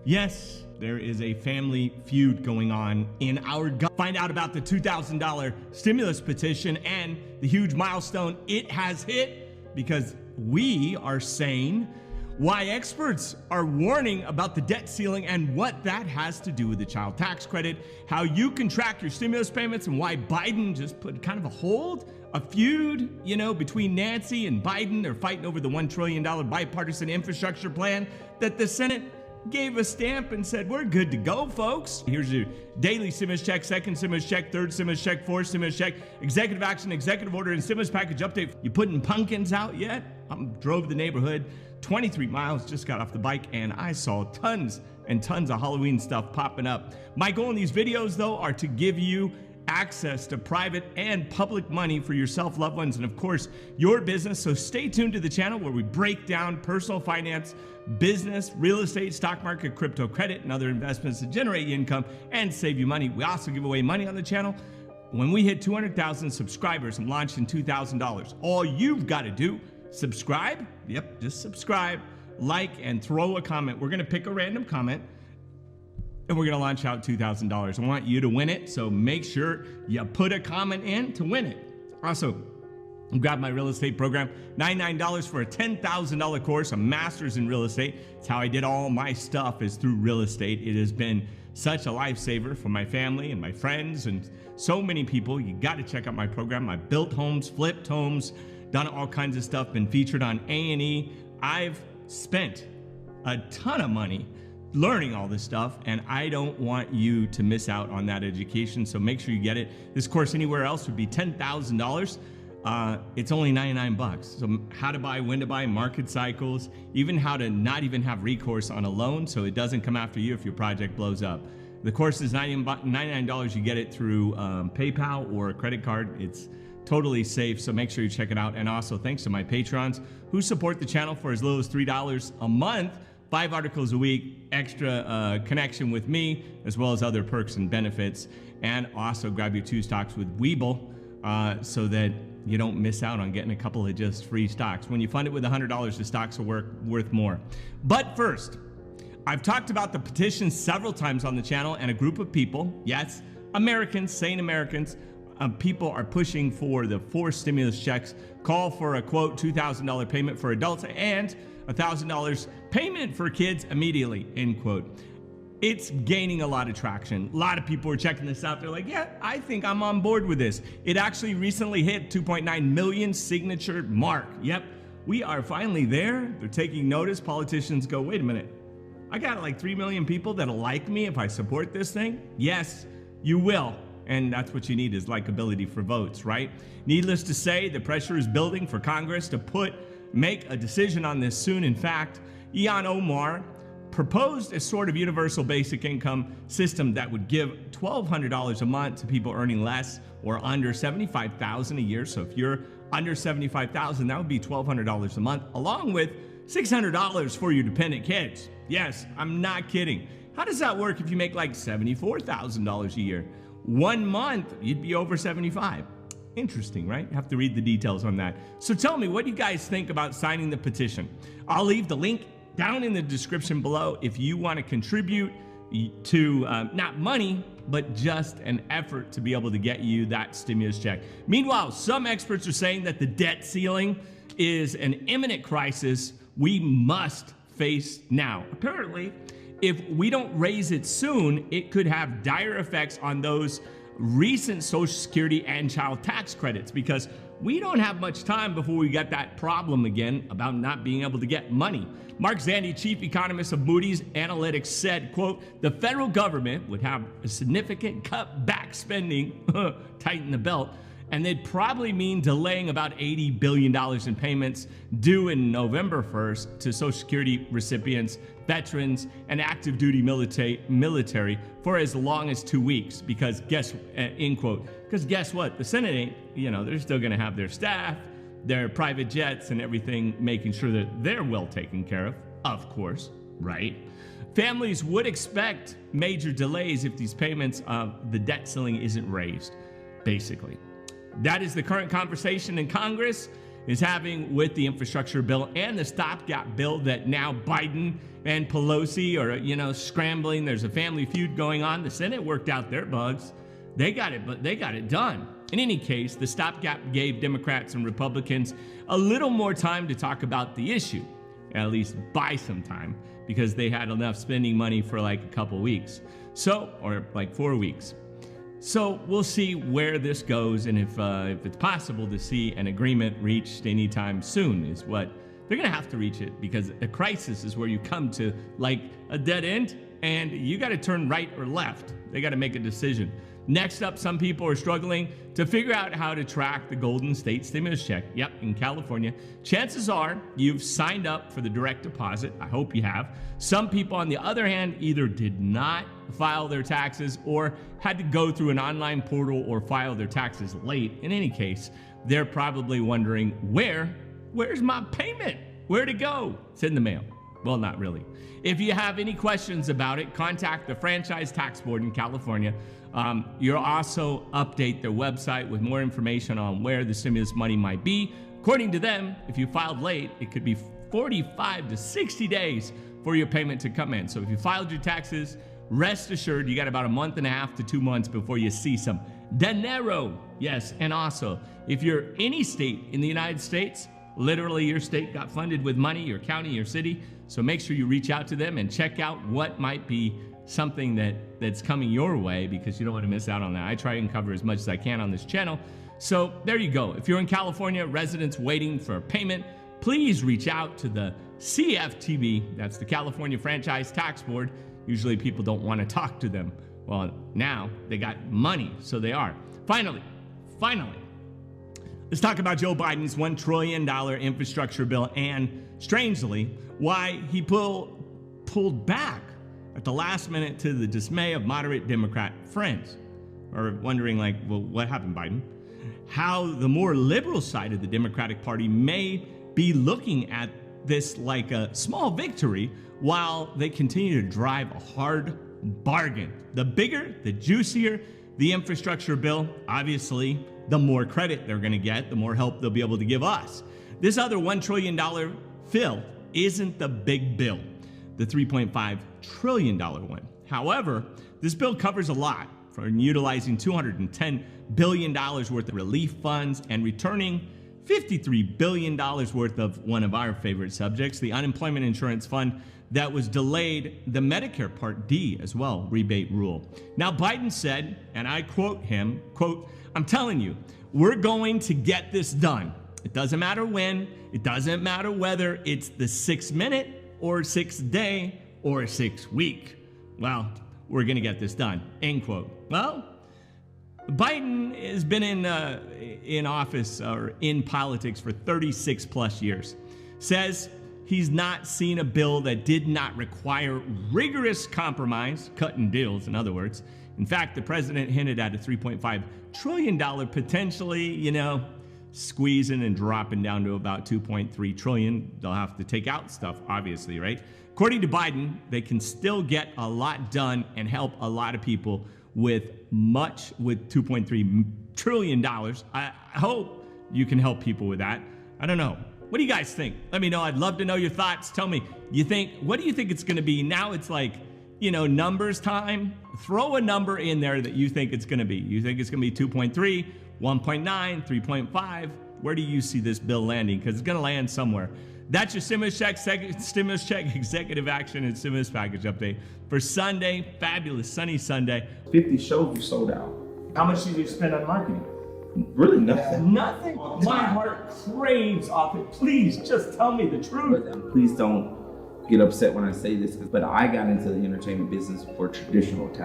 Yes, there is a family feud going on in our government. Find out about the $2,000 stimulus petition and the huge milestone it has hit, because we are saying why experts are warning about the debt ceiling and what that has to do with the child tax credit, how you can track your stimulus payments, and why Biden just put kind of a feud, between Nancy and Biden. They're fighting over the $1 trillion bipartisan infrastructure plan that the Senate gave a stamp and said, we're good to go, folks. Here's your daily stimulus check, second stimulus check, third stimulus check, fourth stimulus check, executive action, executive order, and stimulus package update. You putting pumpkins out yet? I drove the neighborhood 23 miles, just got off the bike, and I saw tons and tons of Halloween stuff popping up. My goal in these videos, though, are to give you access to private and public money for yourself, loved ones, and of course, your business. So stay tuned to the channel where we break down personal finance, business, real estate, stock market, crypto, credit, and other investments to generate income and save you money. We also give away money on the channel. When we hit 200,000 subscribers, I'm launching $2,000. All you've got to do, subscribe. Yep, just subscribe, like, and throw a comment. We're going to pick a random comment, and we're going to launch out $2,000. I want you to win it, so make sure you put a comment in to win it. Also, grab my real estate program, $99 for a $10,000 course, a master's in real estate. It's how I did all my stuff, is through real estate. It has been such a lifesaver for my family and my friends and so many people. You got to check out my program. I built homes, flipped homes, done all kinds of stuff, been featured on A&E. I've spent a ton of money learning all this stuff, and I don't want you to miss out on that education, so make sure you get it. This course anywhere else would be $10,000. It's only 99 bucks. So how to buy, when to buy, market cycles, even how to not even have recourse on a loan so it doesn't come after you if your project blows up. The course is $99. You get it through PayPal or a credit card. It's totally safe, so make sure you check it out. And also thanks to my patrons who support the channel for as little as $3 a month. 5 articles a week, extra connection with me, as well as other perks and benefits. And also grab your 2 stocks with Webull so that you don't miss out on getting a couple of just free stocks. When you fund it with $100, the stocks are worth more. But first, I've talked about the petition several times on the channel, and a group of people, yes, Americans, sane Americans, people are pushing for the 4 stimulus checks, call for a, quote, $2,000 payment for adults and $1,000 payment for kids immediately, end quote. It's gaining a lot of traction. A lot of people are checking this out. They're like, yeah, I think I'm on board with this. It actually recently hit 2.9 million signature mark. Yep, we are finally there. They're taking notice. Politicians go, wait a minute. I got like 3 million people that'll like me if I support this thing. Yes, you will. And that's what you need, is likability for votes, right? Needless to say, the pressure is building for Congress to make a decision on this soon. In fact, Ilhan Omar proposed a sort of universal basic income system that would give $1,200 a month to people earning less or under $75,000 a year. So if you're under $75,000, that would be $1,200 a month, along with $600 for your dependent kids. Yes, I'm not kidding. How does that work if you make like $74,000 a year? 1 month, you'd be over 75. Interesting, right? You have to read the details on that. So tell me, what do you guys think about signing the petition? I'll leave the link down in the description below if you want to contribute to not money, but just an effort to be able to get you that stimulus check. Meanwhile, some experts are saying that the debt ceiling is an imminent crisis we must face now. Apparently, if we don't raise it soon, it could have dire effects on those recent Social Security and child tax credits, because we don't have much time before we get that problem again about not being able to get money. Mark Zandi, chief economist of Moody's Analytics, said, quote, the federal government would have a significant cut back spending, tighten the belt, and they'd probably mean delaying about $80 billion in payments due in November 1st to Social Security recipients, veterans, and active duty military for as long as 2 weeks, because end quote, because guess what? The Senate ain't, they're still gonna have their staff, their private jets and everything, making sure that they're well taken care of course, right? Families would expect major delays if these payments of the debt ceiling isn't raised, basically. That is the current conversation in Congress. is having with the infrastructure bill and the stopgap bill that now Biden and Pelosi are, scrambling. There's a family feud going on. The Senate worked out their bugs. They got it, but they got it done. In any case, the stopgap gave Democrats and Republicans a little more time to talk about the issue, at least buy some time, because they had enough spending money for like a couple weeks. Or like 4 weeks. So we'll see where this goes, and if it's possible to see an agreement reached anytime soon is what they're gonna have to reach it, because a crisis is where you come to like a dead end and you gotta turn right or left. They gotta make a decision. Next up, some people are struggling to figure out how to track the Golden State stimulus check. Yep, in California. Chances are you've signed up for the direct deposit. I hope you have. Some people, on the other hand, either did not file their taxes or had to go through an online portal or file their taxes late. In any case, they're probably wondering, where's my payment? Where'd it go? It's in the mail. Well, not really. If you have any questions about it, contact the Franchise Tax Board in California. You'll also update their website with more information on where the stimulus money might be. According to them, if you filed late, it could be 45 to 60 days for your payment to come in. So if you filed your taxes, rest assured you got about a month and a half to 2 months before you see some dinero. Yes, and also, if you're any state in the United States, literally your state got funded with money, your county, your city, so make sure you reach out to them and check out what might be something that's coming your way, because you don't want to miss out on that. I try and cover as much as I can on this channel. So there you go. If you're in California, residents waiting for a payment, please reach out to the CFTB, that's the California Franchise Tax Board. Usually people don't want to talk to them. Well, now they got money, so they are. Finally, let's talk about Joe Biden's $1 trillion infrastructure bill and, strangely, why he pulled back at the last minute to the dismay of moderate Democrat friends. Or wondering like, well, what happened, Biden? How the more liberal side of the Democratic Party may be looking at this like a small victory while they continue to drive a hard bargain. The bigger, the juicier the infrastructure bill, obviously, the more credit they're gonna get, the more help they'll be able to give us. This other $1 trillion bill isn't the big bill, the $3.5 trillion one. However, this bill covers a lot, from utilizing $210 billion worth of relief funds and returning $53 billion worth of one of our favorite subjects, the unemployment insurance fund that was delayed, the Medicare Part D as well, rebate rule. Now, Biden said, and I quote him, quote, "I'm telling you, we're going to get this done. It doesn't matter when, it doesn't matter whether it's the 6-minute or 6-day or 6-week. Well, we're gonna get this done," end quote. Well, Biden has been in office or in politics for 36 plus years. Says he's not seen a bill that did not require rigorous compromise, cutting deals, in other words. In fact, the president hinted at a $3.5 trillion potentially, squeezing and dropping down to about $2.3 trillion. They'll have to take out stuff, obviously, right? According to Biden, they can still get a lot done and help a lot of people with $2.3 trillion. I hope you can help people with that. I don't know. What do you guys think? Let me know. I'd love to know your thoughts. Tell me, what do you think it's going to be? Now it's like, numbers time. Throw a number in there that you think it's going to be. You think it's going to be 2.3, 1.9, 3.5? Where do you see this bill landing? Because it's going to land somewhere. That's your stimulus check, executive action, and stimulus package update for Sunday. Fabulous sunny Sunday. 50 shows you sold out. How much did you spend on marketing? Really nothing. Nothing. My heart craves off it. Please just tell me the truth. But please don't get upset when I say this, but I got into the entertainment business for traditional talent.